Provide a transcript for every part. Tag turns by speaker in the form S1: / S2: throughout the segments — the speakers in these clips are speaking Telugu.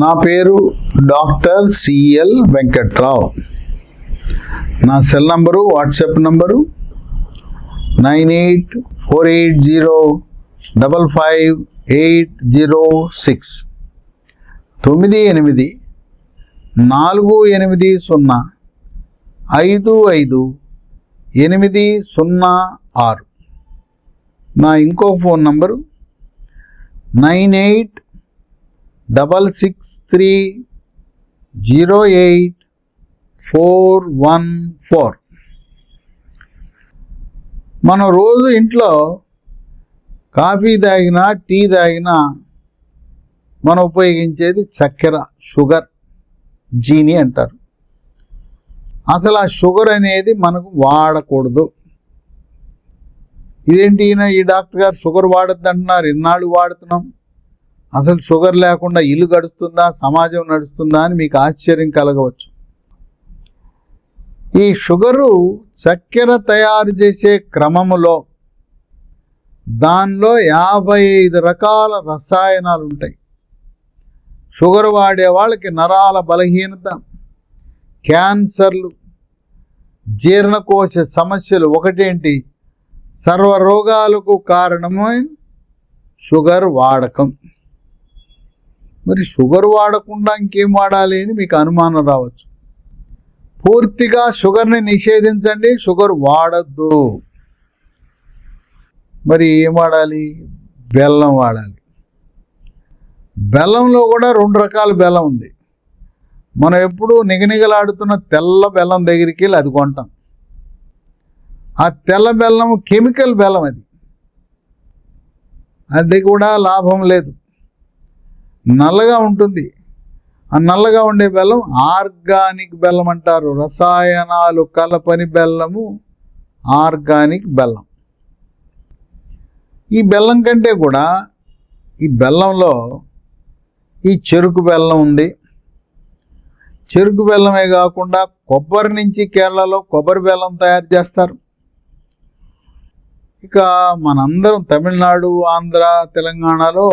S1: నా పేరు డాక్టర్ సిఎల్ వెంకట్రావు. నా సెల్ నంబరు, వాట్సాప్ నంబరు 9848055806 9848055806. నా ఇంకో ఫోన్ నంబరు 9866308414. మనం రోజు ఇంట్లో కాఫీ తాగినా, టీ తాగినా మనం ఉపయోగించేది చక్కెర, షుగర్, జీని అంటారు. అసలు ఆ షుగర్ అనేది మనకు వాడకూడదు. ఇదేంటి ఈ డాక్టర్ గారు షుగర్ వాడద్దు అంటున్నారు, ఇన్నాళ్ళు వాడుతున్నాం, అసలు షుగర్ లేకుండా ఇల్లు గడుస్తుందా, సమాజం నడుస్తుందా అని మీకు ఆశ్చర్యం కలగవచ్చు. ఈ షుగరు చక్కెర తయారు చేసే క్రమములో దానిలో 55 రకాల రసాయనాలు ఉంటాయి. షుగర్ వాడే వాళ్ళకి నరాల బలహీనత, క్యాన్సర్లు, జీర్ణకోశ సమస్యలు ఒకటేంటి, సర్వరోగాలకు కారణమే షుగర్ వాడకం. మరి షుగర్ వాడకుండా ఇంకేం వాడాలి అని మీకు అనుమానం రావచ్చు. పూర్తిగా షుగర్ని నిషేధించండి, షుగర్ వాడద్దు. మరి ఏం వాడాలి? బెల్లం వాడాలి. బెల్లంలో కూడా 2 రకాల బెల్లం ఉంది. మనం ఎప్పుడు నిగనిగలాడుతున్న తెల్ల బెల్లం దగ్గరికి వెళ్ళి అది కొంటాం. ఆ తెల్ల బెల్లం కెమికల్ బెల్లం, అది కూడా లాభం లేదు, నల్లగా ఉంటుంది. ఆ నల్లగా ఉండే బెల్లం ఆర్గానిక్ బెల్లం అంటారు. రసాయనాలు కలపని బెల్లము ఆర్గానిక్ బెల్లం. ఈ బెల్లం కంటే కూడా ఈ బెల్లంలో ఈ చెరుకు బెల్లం ఉంది. చెరుకు బెల్లమే కాకుండా కొబ్బరి నుంచి కేరళలో కొబ్బరి బెల్లం తయారు చేస్తారు. ఇక మనందరం తమిళనాడు, ఆంధ్ర, తెలంగాణలో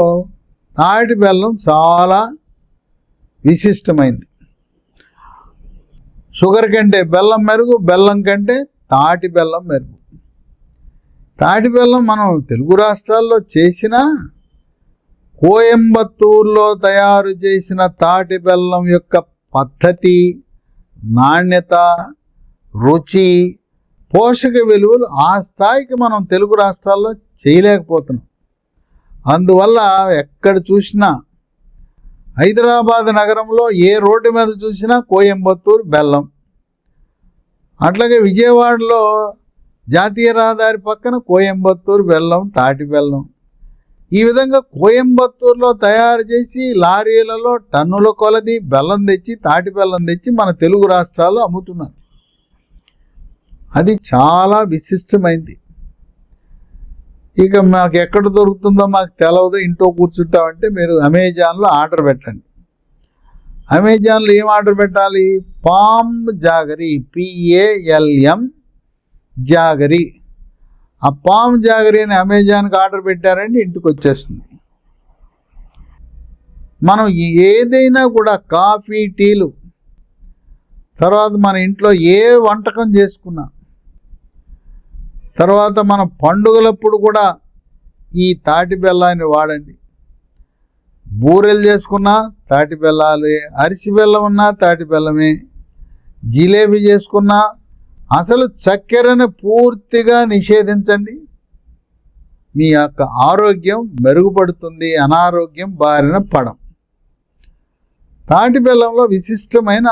S1: తాటి బెల్లం చాలా విశిష్టమైంది. షుగర్ కంటే బెల్లం మెరుగు, బెల్లం కంటే తాటి బెల్లం మెరుగు. తాటి బెల్లం మనం తెలుగు రాష్ట్రాల్లో చేసిన, కోయంబత్తూరులో తయారు చేసిన తాటి బెల్లం యొక్క పద్ధతి, నాణ్యత, రుచి, పోషక విలువలు ఆ స్థాయికి మనం తెలుగు రాష్ట్రాల్లో చేయలేకపోతున్నాం. అందువల్ల ఎక్కడ చూసినా, హైదరాబాద్ నగరంలో ఏ రోడ్డు మీద చూసినా కోయంబత్తూరు బెల్లం, అట్లాగే విజయవాడలో జాతీయ రహదారి పక్కన కోయంబత్తూరు బెల్లం, తాటి బెల్లం. ఈ విధంగా కోయంబత్తూరులో తయారు చేసి లారీలలో టన్నుల కొలది బెల్లం తెచ్చి, తాటి బెల్లం తెచ్చి మన తెలుగు రాష్ట్రాల్లో అమ్ముతున్నారు. అది చాలా విశిష్టమైంది. ఇక మాకు ఎక్కడ దొరుకుతుందో మాకు తెలవదు, ఇంట్లో కూర్చుంటామంటే మీరు అమెజాన్లో ఆర్డర్ పెట్టండి. అమెజాన్లో ఏం ఆర్డర్ పెట్టాలి? Palm jaggery, PALM jaggery. ఆ పామ్ జాగరి అని అమెజాన్కి ఆర్డర్ పెట్టారంటే ఇంటికి వచ్చేస్తుంది. మనం ఏదైనా కూడా కాఫీ, టీలు, తర్వాత మన ఇంట్లో ఏ వంటకం చేసుకున్నా, తర్వాత మన పండుగలప్పుడు కూడా ఈ తాటి బెల్లాన్ని వాడండి. బూరెలు చేసుకున్నా తాటి బెల్లాలే, అరిసి బెల్లం ఉన్నా తాటి బెల్లమే, జిలేబీ చేసుకున్నా. అసలు చక్కెరను పూర్తిగా నిషేధించండి. మీ యొక్క ఆరోగ్యం మెరుగుపడుతుంది, అనారోగ్యం బారిన పడం. తాటి బెల్లంలో విశిష్టమైన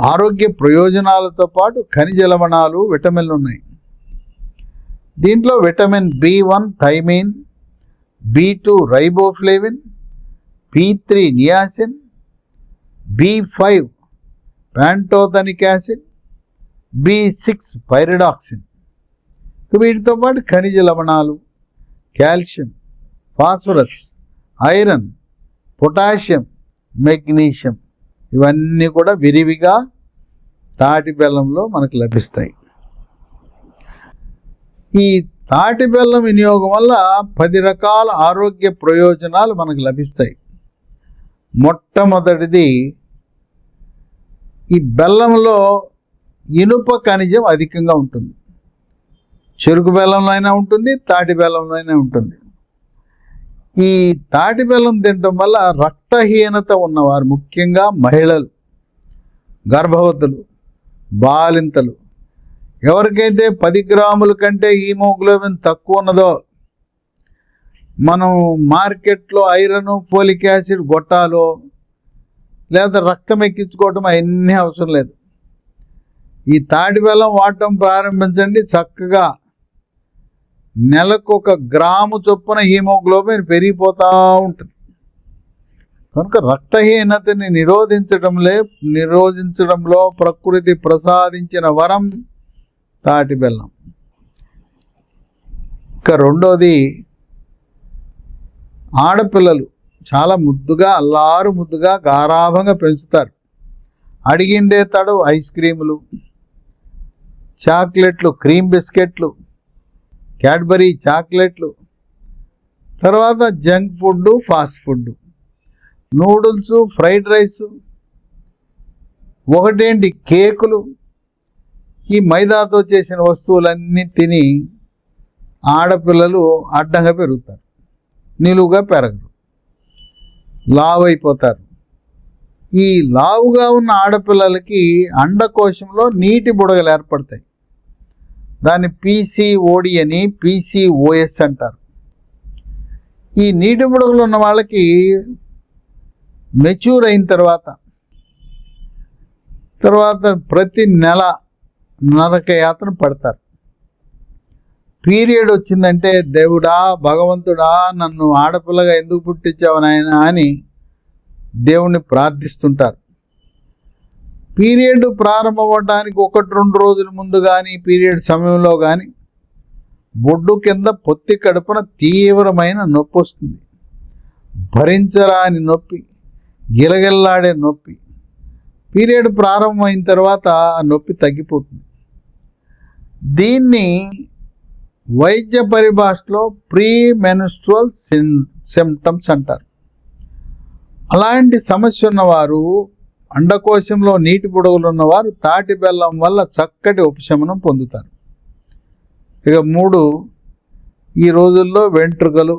S1: ఆరోగ్య ప్రయోజనాలతో పాటు ఖనిజ లవణాలు, విటమిన్లు ఉన్నాయి. దీంట్లో vitamin B1 thiamine, B2 riboflavin, B3 niacin, B5 pantothenic acid, B6 pyridoxine. వీటితో పాటు ఖనిజ లవణాలు, calcium, phosphorus, iron, potassium, magnesium, ఇవన్నీ కూడా విరివిగా తాటి బెల్లంలో మనకు లభిస్తాయి. ఈ తాటి బెల్లం వినియోగం వల్ల 10 రకాల ఆరోగ్య ప్రయోజనాలు మనకు లభిస్తాయి. మొట్టమొదటిది, ఈ బెల్లంలో ఇనుప ఖనిజం అధికంగా ఉంటుంది. చెరుకు బెల్లంలో అయినా ఉంటుంది, తాటి బెల్లంలో అయినా ఉంటుంది. ఈ తాటి బెల్లం తినటం వల్ల రక్తహీనత ఉన్నవారు, ముఖ్యంగా మహిళలు, గర్భవతులు, బాలింతలు, ఎవరికైతే 10 గ్రాముల కంటే హీమోగ్లోబిన్ తక్కువ ఉన్నదో, మనం మార్కెట్లో ఐరన్, ఫోలిక్ యాసిడ్ గొట్టాలో లేదా రక్తం ఎక్కించుకోవటం అవన్నీ అవసరం లేదు. ఈ తాటి బెల్లం వాడటం ప్రారంభించండి. చక్కగా నెలకు 1 గ్రాము చొప్పున హీమోగ్లోబిన్ పెరిగిపోతూ ఉంటుంది. కనుక రక్తహీనతని నిరోధించడంలో ప్రకృతి ప్రసాదించిన వరం తాటి బెల్లం. ఇక రెండోది, ఆడపిల్లలు చాలా ముద్దుగా, అల్లారు ముద్దుగా, గారాభంగా పెంచుతారు. అడిగిందే తడవు ఐస్ క్రీములు, చాక్లెట్లు, క్రీమ్ బిస్కెట్లు, క్యాడ్బరీ చాక్లెట్లు, తర్వాత junk food, fast food, noodles, fried rice, ఒకటేంటి కేకులు, ఈ మైదాతో చేసిన వస్తువులన్నీ తిని ఆడపిల్లలు అడ్డంగా పెరుగుతారు, నిలువుగా పెరగరు, లావు అయిపోతారు. ఈ లావుగా ఉన్న ఆడపిల్లలకి అండకోశంలో నీటి బుడగలు ఏర్పడతాయి. దాన్ని పీసీఓడి అని, పీసీఓఎస్ అంటారు. ఈ నీటి బుడగలు ఉన్న వాళ్ళకి మెచ్యూర్ అయిన తర్వాత ప్రతి నెల నరకయాతన పడతారు. పీరియడ్ వచ్చిందంటే దేవుడా, భగవంతుడా, నన్ను ఆడపిల్లగా ఎందుకు పుట్టించావు నాయనా అని దేవుణ్ణి ప్రార్థిస్తుంటారు. పీరియడ్ ప్రారంభమవడానికి 1-2 రోజుల ముందు కానీ, పీరియడ్ సమయంలో కానీ బొడ్డు కింద పొత్తి కడుపున తీవ్రమైన నొప్పి వస్తుంది. భరించరాని నొప్పి, గిలగిల్లాడే నొప్పి. పీరియడ్ ప్రారంభమైన తర్వాత ఆ నొప్పి తగ్గిపోతుంది. దీన్ని వైద్య పరిభాషలో ప్రీ మెన్స్ట్రువల్ సిమ్టమ్స్ అంటారు. అలాంటి సమస్య ఉన్నవారు, అండకోశంలో నీటి బుడగలు ఉన్నవారు తాటి బెల్లం వల్ల చక్కటి ఉపశమనం పొందుతారు. ఇక 3, ఈ రోజుల్లో వెంట్రుకలు,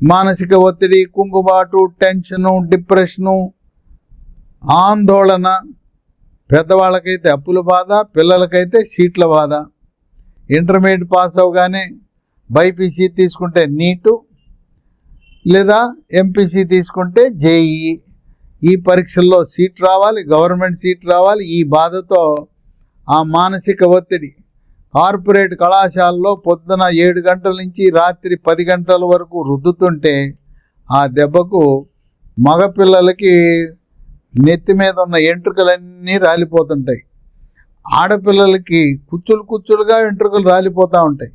S1: మానసిక ఒత్తిడి, కుంగుబాటు, టెన్షను, డిప్రెషను, ఆందోళన, పెద్దవాళ్ళకైతే అప్పుల బాధ, పిల్లలకైతే సీట్ల బాధ. ఇంటర్మీడియట్ పాస్ అవగానే బైపీసీ తీసుకుంటే నీటు, లేదా ఎంపీసీ తీసుకుంటే జేఈఈ, ఈ పరీక్షల్లో సీట్ రావాలి, గవర్నమెంట్ సీట్ రావాలి. ఈ బాధతో ఆ మానసిక ఒత్తిడి కార్పొరేట్ కళాశాలలో పొద్దున 7 గంటల నుంచి రాత్రి 10 గంటల వరకు రుద్దుతుంటే ఆ దెబ్బకు మగపిల్లలకి నెత్తి మీద ఉన్న ఎంట్రుకలన్నీ రాలిపోతుంటాయి. ఆడపిల్లలకి కుచ్చులుగా వెంట్రుకలు రాలిపోతూ ఉంటాయి.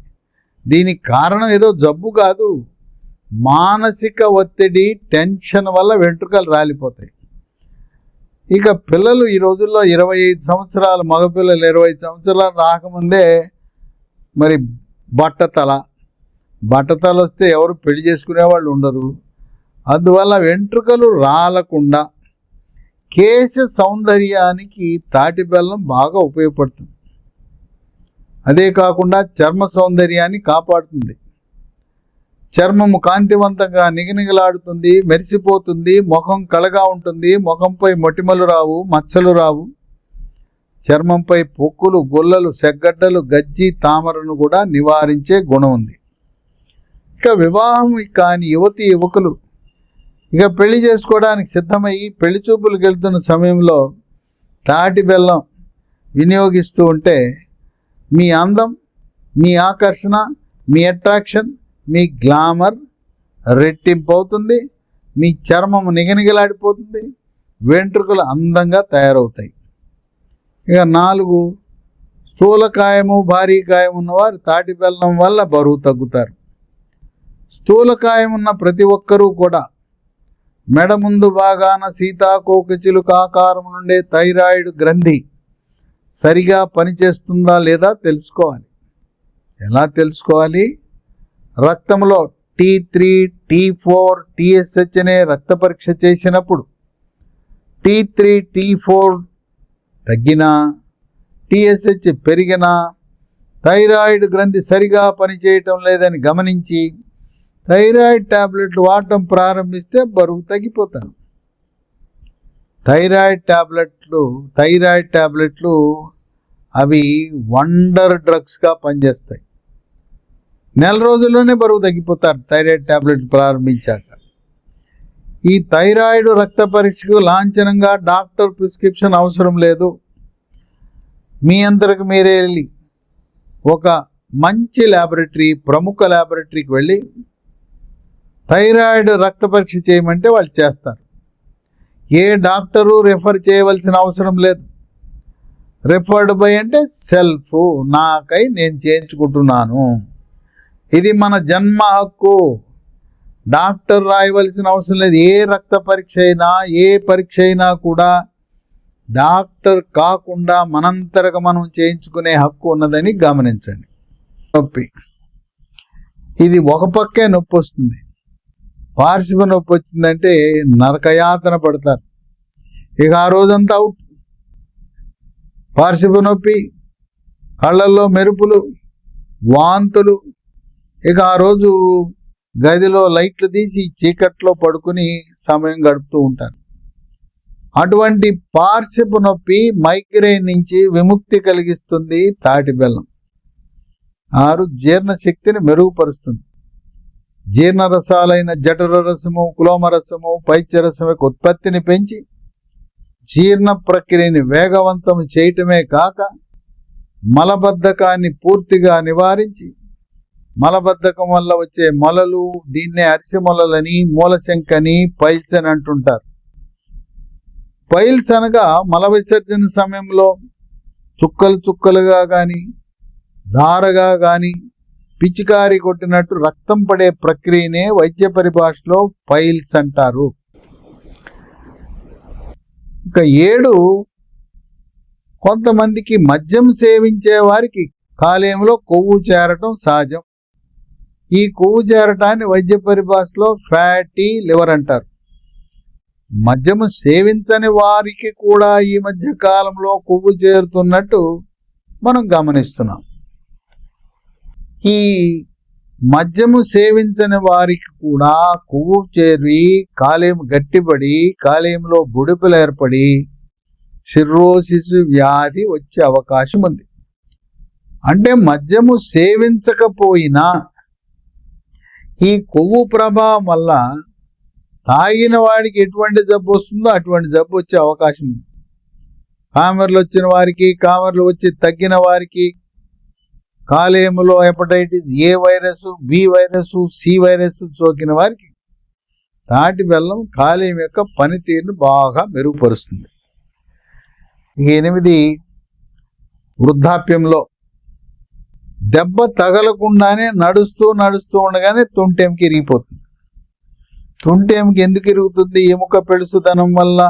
S1: దీనికి కారణం ఏదో జబ్బు కాదు, మానసిక ఒత్తిడి, టెన్షన్ వల్ల వెంట్రుకలు రాలిపోతాయి. ఇక పిల్లలు ఈ రోజుల్లో 25 సంవత్సరాలు, మగపిల్లలు 25 సంవత్సరాలు రాకముందే మరి బట్టతల వస్తే ఎవరు పెళ్లి చేసుకునేవాళ్ళు ఉండరు. అందువల్ల వెంట్రుకలు రాలకుండా కేశ సౌందర్యానికి తాటి బెల్లం బాగా ఉపయోగపడుతుంది. అదే కాకుండా చర్మ సౌందర్యాన్ని కాపాడుతుంది. చర్మము కాంతివంతంగా నిగనిగలాడుతుంది, మెరిసిపోతుంది, ముఖం కళగా ఉంటుంది, ముఖంపై మొటిమలు రావు, మచ్చలు రావు. చర్మంపై పొక్కులు, గొల్లలు, సెగ్గడ్డలు, గజ్జి, తామరను కూడా నివారించే గుణం ఉంది. ఇక వివాహం కాని యువకులు ఇక పెళ్లి చేసుకోవడానికి సిద్ధమయ్యి పెళ్లి చూపులకు వెళ్తున్న సమయంలో తాటి బెల్లం వినియోగిస్తూ ఉంటే మీ అందం, మీ ఆకర్షణ, మీ అట్రాక్షన్, మీ గ్లామర్ రెట్టింపు అవుతుంది. మీ చర్మం నిగనిగలాడిపోతుంది, వెంట్రుకలు అందంగా తయారవుతాయి. ఇక 4, స్థూలకాయము, భారీకాయం ఉన్నవారు తాటి బెల్లం వల్ల బరువు తగ్గుతారు. స్థూలకాయం ఉన్న ప్రతి ఒక్కరూ కూడా మెడ ముందు భాగాన సీతాకోకచిలుక ఆకారం నుండే థైరాయిడ్ గ్రంథి సరిగా పనిచేస్తుందా లేదా తెలుసుకోవాలి. ఎలా తెలుసుకోవాలి? రక్తంలో T3, T4 TSH అనే రక్త పరీక్ష చేసినప్పుడు T3 T4 తగ్గినా TSH పెరిగినా థైరాయిడ్ గ్రంథి సరిగా పనిచేయటం లేదని గమనించి థైరాయిడ్ టాబ్లెట్లు వాడటం ప్రారంభిస్తే బరువు తగ్గిపోతారు. థైరాయిడ్ టాబ్లెట్లు అవి వండర్ డ్రగ్స్గా పనిచేస్తాయి. నెల రోజుల్లోనే బరువు తగ్గిపోతారు థైరాయిడ్ టాబ్లెట్ ప్రారంభించాక. ఈ థైరాయిడ్ రక్త పరీక్షకు లాంఛనంగా డాక్టర్ ప్రిస్క్రిప్షన్ అవసరం లేదు. మీ అంతరకు మీరే వెళ్ళి ఒక మంచి ప్రముఖ ల్యాబొరేటరీకి వెళ్ళి థైరాయిడ్ రక్త పరీక్ష చేయమంటే వాళ్ళు చేస్తారు. ఏ డాక్టరు రెఫర్ చేయవలసిన అవసరం లేదు. రెఫర్డ్ బై అంటే సెల్ఫ్, నాకై నేను చేయించుకుంటున్నాను. ఇది మన జన్మ హక్కు. డాక్టర్ రాయవలసిన అవసరం లేదు. ఏ రక్త పరీక్ష అయినా ఏ పరీక్ష అయినా కూడా డాక్టర్ కాకుండా మనంతరగా మనం చేయించుకునే హక్కు ఉన్నదని గమనించండి. నొప్పి, ఇది ఒక పక్కే నొప్పి వస్తుంది. పార్శ్వ నొప్పి వచ్చిందంటే నరకయాతన పడతారు. ఇక ఆ రోజంతా అవుట్. పార్శ్వ నొప్పి, కళ్ళల్లో మెరుపులు, వాంతులు. ఇక ఆ రోజు గదిలో లైట్లు తీసి చీకట్లో పడుకుని సమయం గడుపుతూ ఉంటారు. అటువంటి పార్శ్వ నొప్పి మైగ్రేన్ నుంచి విముక్తి కలిగిస్తుంది తాటి బెల్లం. 6 జీర్ణశక్తిని మెరుగుపరుస్తుంది. జీర్ణరసాలైన జఠర రసము, కులోమరసము, పైత్యరసం యొక్క ఉత్పత్తిని పెంచి జీర్ణ ప్రక్రియని వేగవంతం చేయటమే కాక మలబద్ధకాన్ని పూర్తిగా నివారించి, మలబద్ధకం వల్ల వచ్చే మొలలు, దీన్నే అరిసె మొలలని, మూలశంకని, పైల్స్ అని అంటుంటారు. పైల్స్ అనగా మల విసర్జన సమయంలో చుక్కలుగా కానీ ధారగా కానీ పిచికారి కొట్టినట్టు రక్తం పడే ప్రక్రియనే వైద్య పరిభాషలో పైల్స్ అంటారు. ఇక 7, కొంతమందికి మద్యం సేవించే వారికి కాలేయంలో కొవ్వు చేరటం సహజం. ఈ కొవ్వు చేరటాన్ని వైద్య పరిభాషలో ఫ్యాటీ లివర్ అంటారు. మద్యము సేవించని వారికి కూడా ఈ మధ్య కాలంలో కొవ్వు చేరుతున్నట్టు మనం గమనిస్తున్నాం. ఈ మద్యము సేవించని వారికి కూడా కొవ్వు చేరి కాలేయం గట్టిపడి కాలేయంలో బుడిపలు ఏర్పడి సిర్రోసిస్ వ్యాధి వచ్చే అవకాశం ఉంది. అంటే మద్యము సేవించకపోయినా ఈ కొవ్వు ప్రభావం వల్ల తాగిన వాడికి ఎటువంటి జబ్బు వస్తుందో అటువంటి జబ్బు వచ్చే అవకాశం ఉంది. కామెర్లు వచ్చిన వారికి, కామెర్లు వచ్చి తగ్గిన వారికి, కాలేయంలో hepatitis A virus, B virus, C virus సోకిన వారికి తాటి బెల్లం కాలేయం యొక్క పనితీరును బాగా మెరుగుపరుస్తుంది. 8, వృద్ధాప్యంలో దెబ్బ తగలకుండానే నడుస్తూ ఉండగానే తుంటెంకి ఇరిగిపోతుంది. తుంటెంకి ఎందుకు ఇరుగుతుంది? ఎముక పెళుసుదనం వల్ల.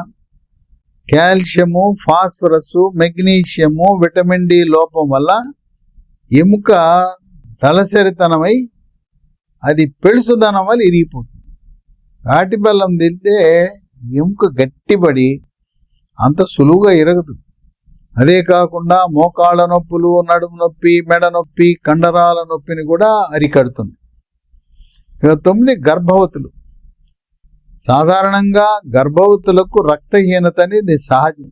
S1: Calcium, phosphorus, magnesium, vitamin D లోపం వల్ల ఎముక దళసరితనమై అది పెళుసుదనం వల్ల ఇరిగిపోతుంది. తాటి బెల్లం తింటే ఎముక గట్టిపడి అంత సులువుగా ఇరగదు. అదే కాకుండా మోకాళ్ళ నొప్పులు, నడుము నొప్పి, మెడ నొప్పి, కండరాల నొప్పిని కూడా అరికడుతుంది. ఇక 9, గర్భవతులు. సాధారణంగా గర్భవతులకు రక్తహీనత అనేది సహజం.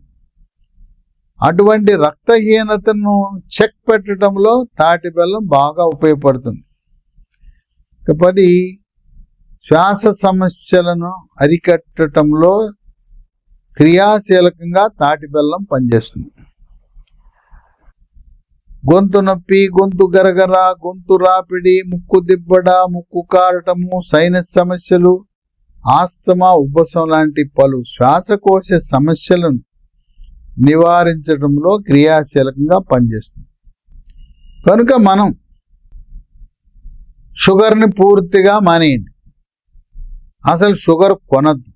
S1: అటువంటి రక్తహీనతను చెక్ పెట్టడంలో తాటి బెల్లం బాగా ఉపయోగపడుతుంది. ఇక 10, శ్వాస సమస్యలను అరికట్టడంలో క్రియాశీలకంగా తాటి బెల్లం పనిచేస్తుంది. గొంతు నొప్పి, గొంతు గరగర, గొంతు రాపిడి, ముక్కు దిబ్బడ, ముక్కు కారటము, సైనస్ సమస్యలు, ఆస్తమా, ఉబ్బసం లాంటి పలు శ్వాసకోశ సమస్యలను నివారించడంలో క్రియాశీలకంగా పనిచేస్తుంది. కనుక మనం షుగర్ని పూర్తిగా మానేయండి. అసలు షుగర్ కొనద్దు.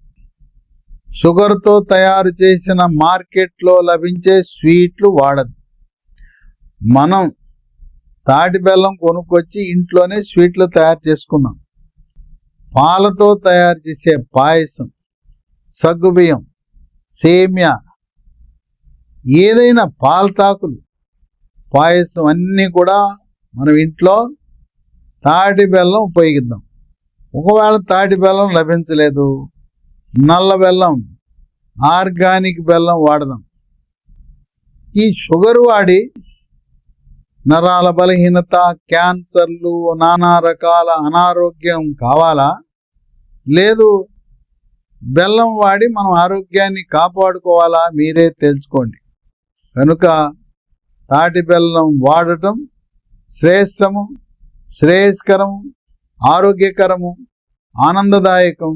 S1: షుగర్తో తయారు చేసిన మార్కెట్లో లభించే స్వీట్లు వాడద్దు. మనం తాటి బెల్లం కొనుక్కొచ్చి ఇంట్లోనే స్వీట్లు తయారు చేసుకున్నాం. పాలతో తయారు చేసే పాయసం, సగ్గుబియ్యం, సేమ్యా, ఏదైనా పాలతాకులు పాయసం అన్నీ కూడా మనం ఇంట్లో తాటి బెల్లం ఉపయోగిద్దాం. ఒకవేళ తాటి బెల్లం లభించలేదు, నల్ల బెల్లం, ఆర్గానిక్ బెల్లం వాడదాం. ఈ షుగర్ వాడి నరాల బలహీనత, క్యాన్సర్లు, నానా రకాల అనారోగ్యం కావాలా? లేదు, బెల్లం వాడి మనం ఆరోగ్యాన్ని కాపాడుకోవాలా? మీరే తెలుసుకోండి. కనుక తాటి బెల్లం వాడటం శ్రేష్టము, శ్రేయస్కరము, ఆరోగ్యకరము, ఆనందదాయకం.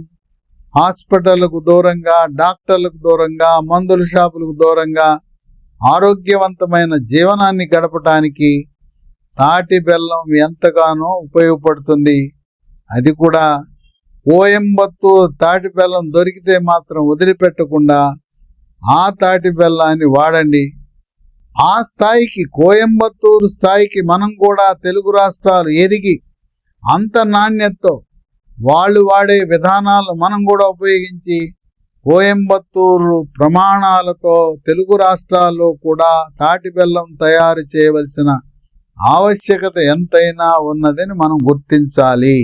S1: హాస్పిటళ్లకు దూరంగా, డాక్టర్లకు దూరంగా, మందుల షాపులకు దూరంగా ఆరోగ్యవంతమైన జీవనాన్ని గడపటానికి తాటి బెల్లం ఎంతగానో ఉపయోగపడుతుంది. అది కూడా కోయంబత్తూరు తాటి బెల్లం దొరికితే మాత్రం వదిలిపెట్టకుండా ఆ తాటి బెల్లాన్ని వాడండి. ఆ స్థాయికి, కోయంబత్తూరు స్థాయికి మనం కూడా తెలుగు రాష్ట్రాలు ఎదిగి అంత నాణ్యతతో వాళ్ళు వాడే విధానాలు మనం కూడా ఉపయోగించి కోయంబత్తూరు ప్రమాణాలతో తెలుగు రాష్ట్రాల్లో కూడా తాటి బెల్లం తయారు చేయవలసిన ఆవశ్యకత ఎంతైనా ఉన్నదని మనం గుర్తించాలి.